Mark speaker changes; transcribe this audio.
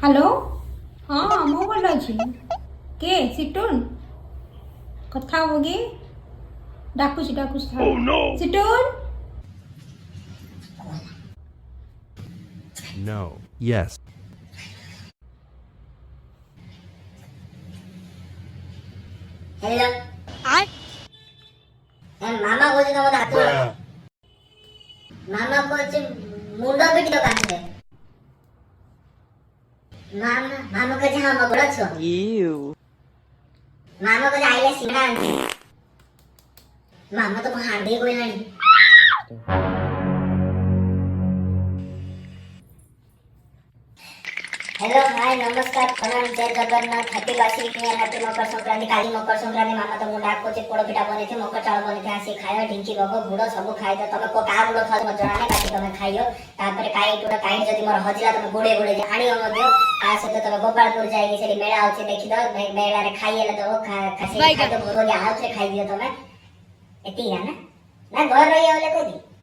Speaker 1: Hello हाँ मु बोल अछि के सिटुन कथा होगी डाकुची डाकुची था सिटुन
Speaker 2: No. Yes.
Speaker 3: हेलो मामा को जो मत हाथ मामा को जो मुंडा पिट लो कांदे मामा मामा को जहां मगड़ा छो मामा को आइले सिंगा मामा तो हांडी कोई नहीं हेलो हाय नमस्कार प्रणाम जय जगन्नाथ हैप्पी वार्षिक न्यू हैप्पी मकर संक्रांति काली मकर संक्रांति मामा तो मुंडा को पोड़ पिठा बने थे मकर चावल बने थे आसी खायो ढिंकी बगो गुड़ सब खाइ तो तमे को का गुड़ खाओ मत जणाने काटी तमे खाइयो तापर काई टुडा काई जदी मोर हजिला तमे गुड़े गुड़े जे आणी मध्य आ से तमे गोपालपुर जाई सेठी मेळा होचे देखि दो मेळा रे खाइले तो खासे खाइ तो भोग आउत रे खाइ दियो तमे एती है ना घर रही होले कोदी